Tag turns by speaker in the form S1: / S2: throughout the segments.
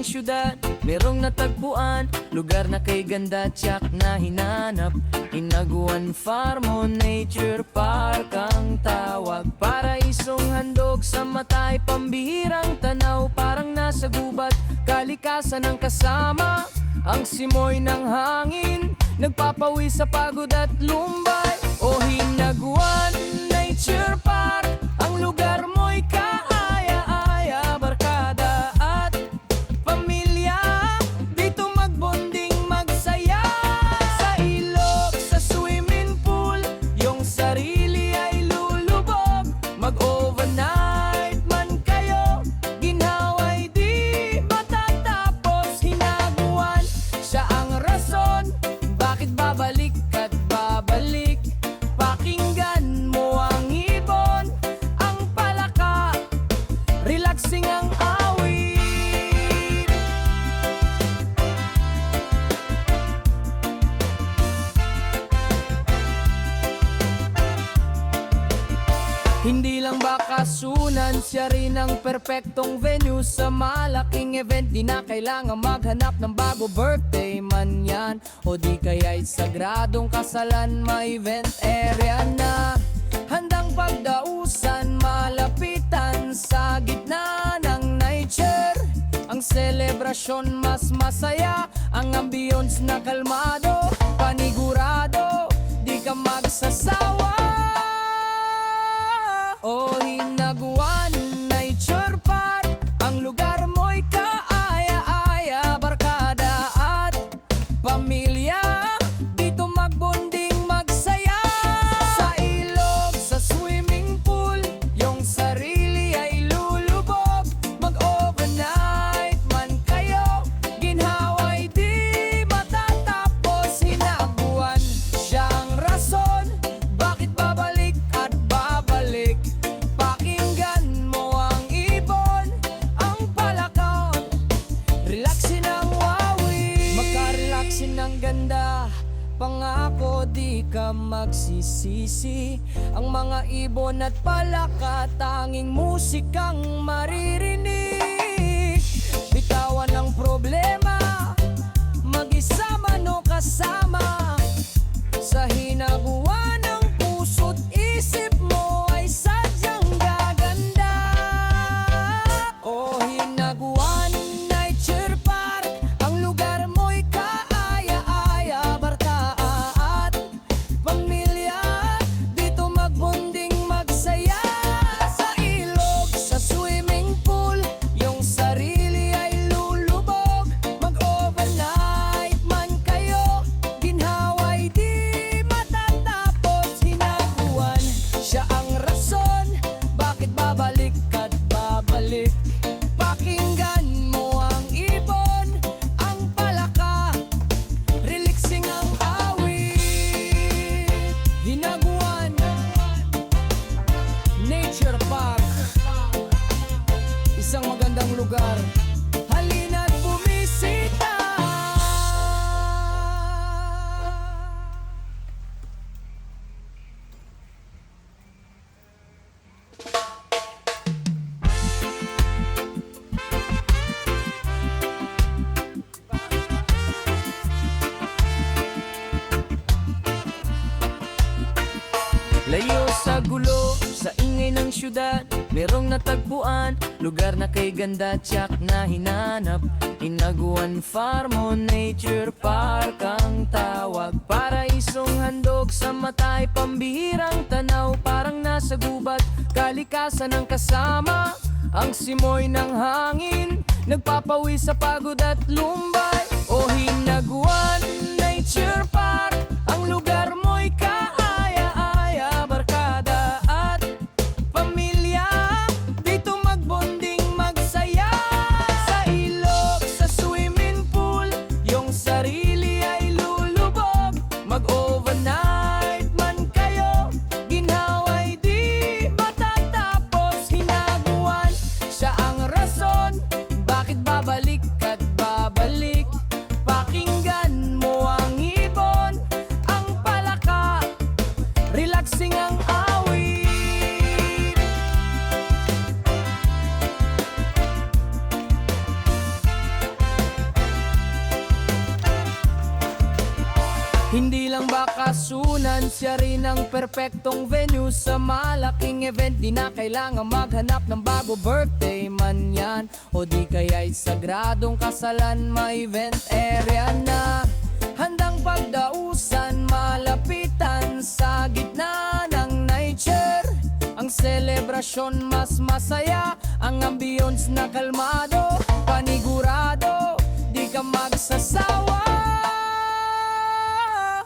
S1: syudad, merong natagpuan, lugar na kay ganda tiyak na hinanap. Hinaguan Farm o Nature Park ang tawag. Paraisong handog sa matay, pambihirang tanaw, parang nasa gubat, kalikasan ang kasama. Ang simoy ng hangin, nagpapawi sa pagod at lumbay. O Hinaguan Nature Park, ang lugar mo'y kaaya-aya, barkada at pamilya, dito magbonding, magsaya. Sa ilog, sa swimming pool, yung sarili ay lulubog. Mag-overnight man kayo, ginhaway di matatapos. Hinaguan, siya ang rason, bakit babalik at babalik. Pakinggan mo ang ibon, ang palaka, relaxing ang awit. Hindi lang bakasunan, siya rin ang perpektong venue sa malaking event. Di na kailangan maghanap ng bago, birthday man yan o di kaya'y sagradong kasalan. May event area na handang pagdausan, malapitan sa gitna ng nature. Ang selebrasyon mas masaya, ang ambience na kalmado, panigurado, di ka magsasawa. O Hinaguan Nature Park, ang lugar mo'y kaaya-aya, barkada at pamilya, dito magbonding, magsaya. Sa ilog, sa swimming pool, yung sarili ay lulubog. Mag-overnight man kayo, ginhaway di matatapos. Hinaguan, siya ang rason, bakit babalik at babalik. Pakinggan mo ang ibon, ang palakon, relaxin ang wawi. Makarelaxin ang ganda, pangako di ka magsisisi. Ang mga ibon at palaka, tanging musikang maririnig. Bitawan ang problema, mag-isa man o kasama. Sa hinaguan ang puso't isip mo ay sadyang gaganda. O Hinaguan Nature Park, ang lugar mo'y kaaya-aya, barka at pamilya, dito magbonding, magsaya. Sa ilog, sa swimming pool, yung sarili ay lulubog. Mag-overnight man kayo, ginhaway di matatapos. Hinaguan, siya ang rason, bakit babalik at babalik. Pakinggan mo ang ibon, ang palaka, relaxing ang awit. Hinaguan Nature Park, isang magandang lugar, halina't bumisita. Layo sa gulo, sa ingay ng syudad, merong natagpuan, lugar na kay ganda tiyak na hinanap. Hinaguan Farm o Nature Park ang tawag. Paraisong handog sa matay, pambihirang tanaw, parang nasa gubat, kalikasan ang kasama. Ang simoy ng hangin, nagpapawi sa pagod at lumbay. O Hinaguan Nature Park, ang lugar mo'y kaaya-aya, barkada at pamilya, dito magbonding, magsaya. Sa ilog, sa swimming pool, yung sarili ay lulubog. Mag-overnight man kayo, ginhaway di matatapos. Hinaguan, siya ang rason, bakit babalik at babalik. Pakinggan mo ang ibon, ang palaka, Hindi lang bakasunan, siya rin ang perpektong venue sa malaking event. Di na kailangan maghanap ng bago, birthday man yan o di kaya'y sagradong kasalan. May event area na handang pagdausan, malapitan sa gitna ng nature. Ang selebrasyon mas masaya, ang ambience na kalmado, panigurado, di ka magsasawa.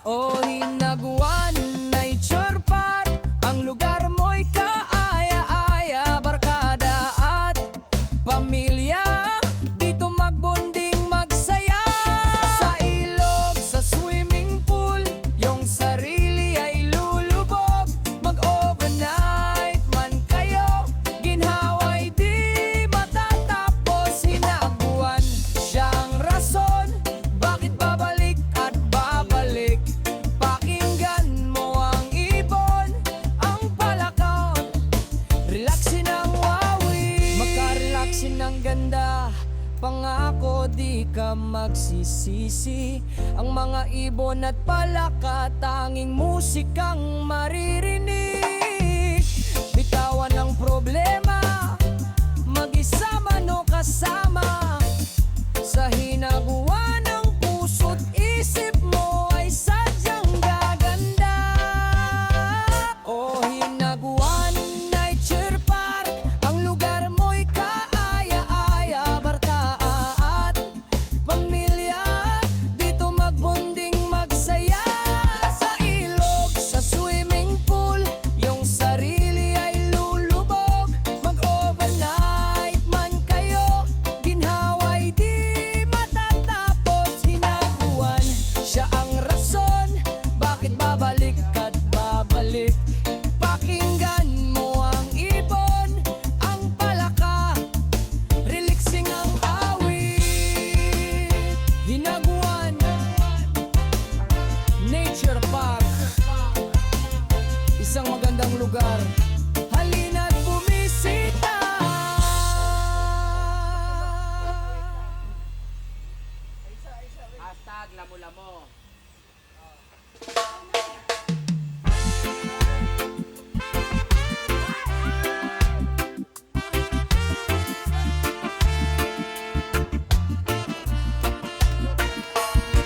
S1: O Hinaguan Nature Park, ang lugar mo'y kaaya-aya, barkada at pamilya, dito magbonding magsaya. Sa ilog, sa swimming pool, yung sarili ay lulubog. Mag-overnight man kayo, ginhawa'y di matatapos. Hinaguan siyang rason, bakit babalik at babalik. Pakinggan mo ang ibon, ang palakaw, relaxin ang wawi. Magka-relaxin ng ganda, pangako di ka magsisisi. Ang mga ibon at palaka, tanging musikang maririnig. Bitawan ang problema, mag-isa man o kasama. Sa hinaguan ng puso't isip mo ay sadyang gaganda. O Hinaguan Nature Park, ang lugar mo'y kaaya-aya, barka at pamilya, dito magbonding magsaya. Sa ilog, sa swimming pool, yung sarili ay lulubog. Mag-overnight man kayo, ginhawa'y di matatapos. Hinaguan siya ang rason, bakit babalik at babalik. Pakinggan mo ang ibon, ang palaka, relaxing ang awit. Hinaguan Nature Park, isang magandang lugar, halina't bumisita.
S2: Hashtag Lamu-Lamu.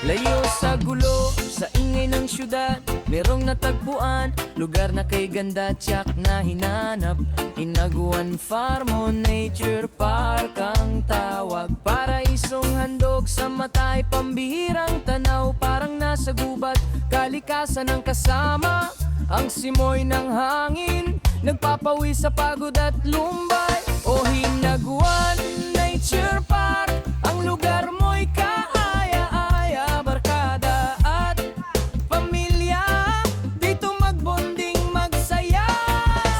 S1: Layo sa gulo, sa ingay ng syudad, merong natagpuan, lugar na kay ganda, tiyak na hinanap. Hinaguan Farm o Nature Park ang tawag. Paraisong handog sa matay, pambihirang tanaw, parang nasa gubat, kalikasan ang kasama. Ang simoy ng hangin, nagpapawi sa pagod at lumbay. O Hinaguan Nature Park, ang lugar mo'y kaaya-aya, barkada at pamilya, dito magbonding magsaya.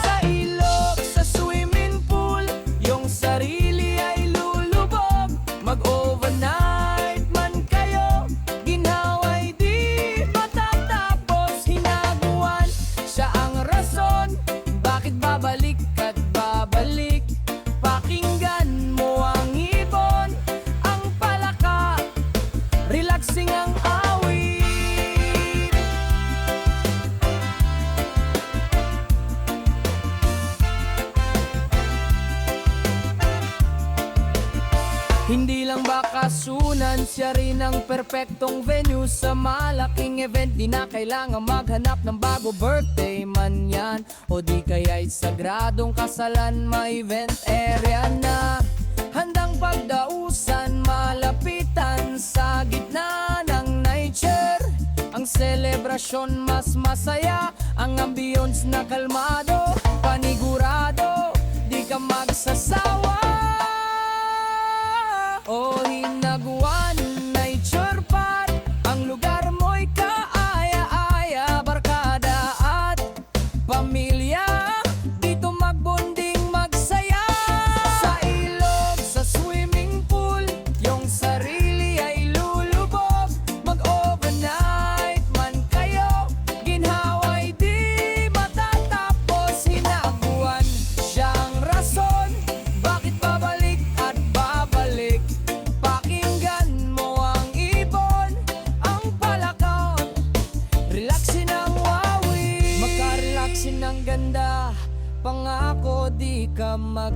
S1: Sa ilog, sa swimming pool, yung sarili ay lulubog. Mag-overnight man kayo, ginhawa'y di matatapos. Hinaguan siya ang rason, bakit babalik at babalik. Pakinggan mo ang ibon, ang palaka, relaxing ang awit. Hindi lang bakasunan, siya rin ang perpektong venue sa malaking event. Di na kailangan maghanap ng bago, birthday man yan o di kaya'y sagradong kasalan. May event area na handang pagdausan, malapitan sa gitna ng nature. Ang selebrasyon mas masaya, ang ambience na kalmado, panigurado, di ka magsasawa. O Hinaguan Nature Park, ang lugar mo'y kaaya-aya, barkada at pamilya, dito magbonding magsaya. Sa ilog, sa swimming pool, yung sarili ay lulubog. Mag-overnight man kayo, ginhawa'y di matatapos. Hinaguan siyang rason, bakit babalik at babalik.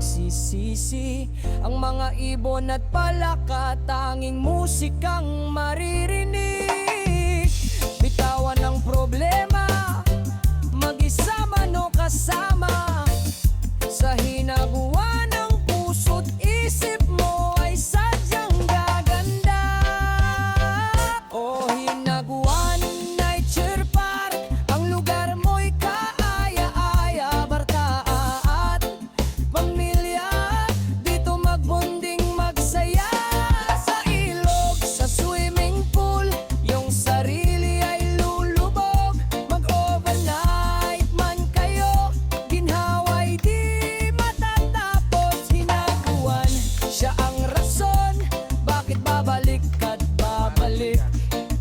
S1: magsisisi. Ang mga ibon at palaka, tanging musikang maririnig. Bitawan ang problema, mag-isa man o kasama. Sa hinaguan ng puso't isip mo ay sadyang gaganda. O hinaguan, nature park, ang lugar mo'y kaaya-aya. Barka at pamilya, dito magbonding magsaya. Sa ilog, sa swimming pool, yung sarili ay lulubog. Mag-overnight man kayo, ginhaway di matatapos. Hinaguan, siya ang rason, bakit babalik at babalik.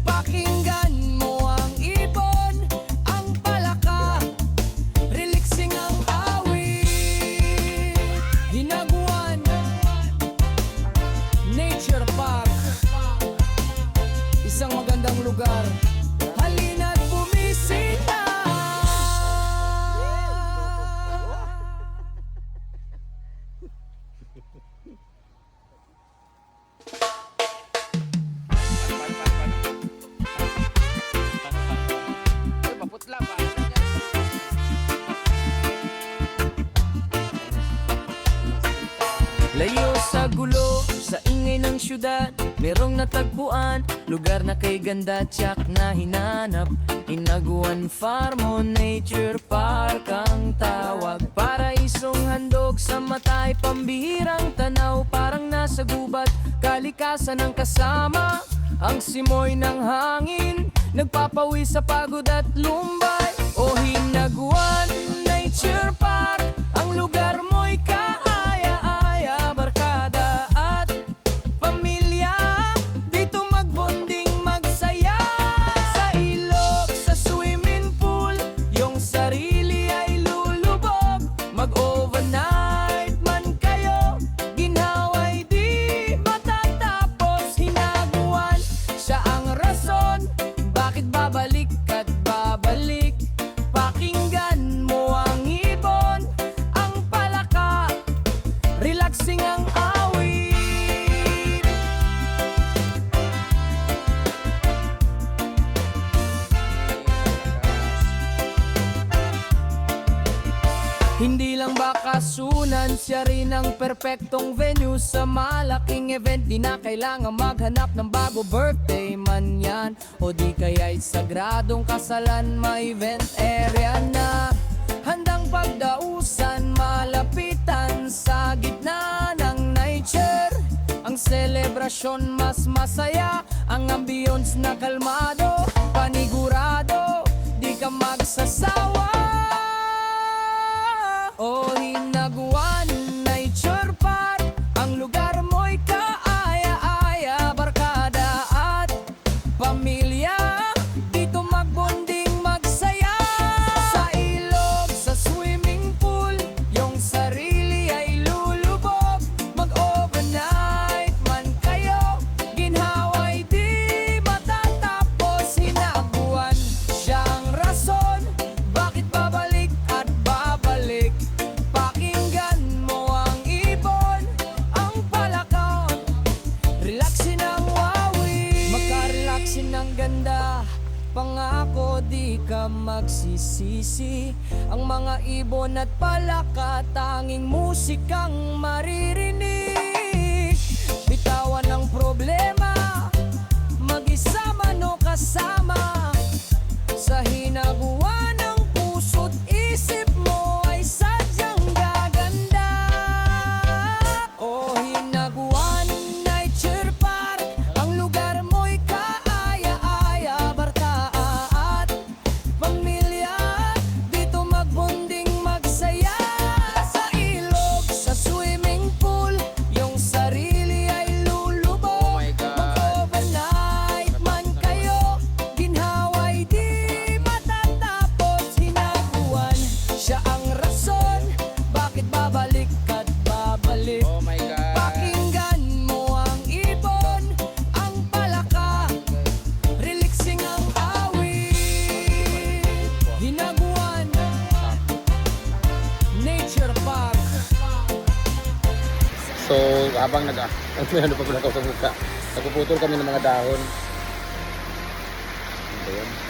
S1: Pakinggan mo ang ibon, ang palaka, relaxing ang awit. Hinaguan Nature Park, isang magandang lugar. Halina't bumisita. Layo sa gulo, sa ingay ng syudad, merong natagpuan, lugar na kay ganda tiyak na hinanap. Hinaguan Farm o Nature Park ang tawag. Paraisong handog sa matay, pambihirang tanaw, parang nasa gubat, kalikasan ang kasama. Ang simoy ng hangin, nagpapawi sa pagod at lumbay. O Hinaguan Nature Park, ang lugar mo'y kaaya-aya. Barkada at pamilya, dito magbonding magsaya. Sa ilog, sa swimming pool, yung sarili ay lulubog. Mag-overnight man kayo, ginhaway di matatapos. Hinaguan, siya ang rason, bakit babalik at babalik. Pakinggan mo ang ibon, ang palaka, relaxing ang awit. Hindi lang bakasunan, siya rin ang perpektong venue sa malaking event. Di na kailangan maghanap ng bago, birthday man yan o di kaya'y sagradong kasalan. May event area na handang pagdausan, malapitan sa gitna ng nature. Ang selebrasyon mas masaya, ang ambience na kalmado, panigurado, di ka magsasawa. O Hinaguan Nature Park, ang lugar mo'y kaaya-aya. Barkada at pamilya, dito magbonding magsaya. Sa ilog, sa swimming pool, yung sarili ay lulubog. Mag-overnight man kayo, ginhaway di matatapos. Hinaguan, siya ang rason, bakit babalik at babalik. Pakinggan mo ang ibon, ang palaka, relaxin ang wawi. Makarelaxin ang ganda, pangako di ka magsisisi. Ang mga ibon at palaka, tanging musikang maririnig. Bitawan ang problema, mag-isa man o kasama. Sa hinaguan ng puso't isip mo ay sadyang gaganda. O Hinaguan Nature Park, ang lugar mo'y kaaya-aya. Barka at pamilya, dito magbonding magsaya. Sa ilog, sa swimming pool,
S2: So habang may ano pa pala ako sa mukha, nagpuputol kami ng mga dahon. Ano ba yan?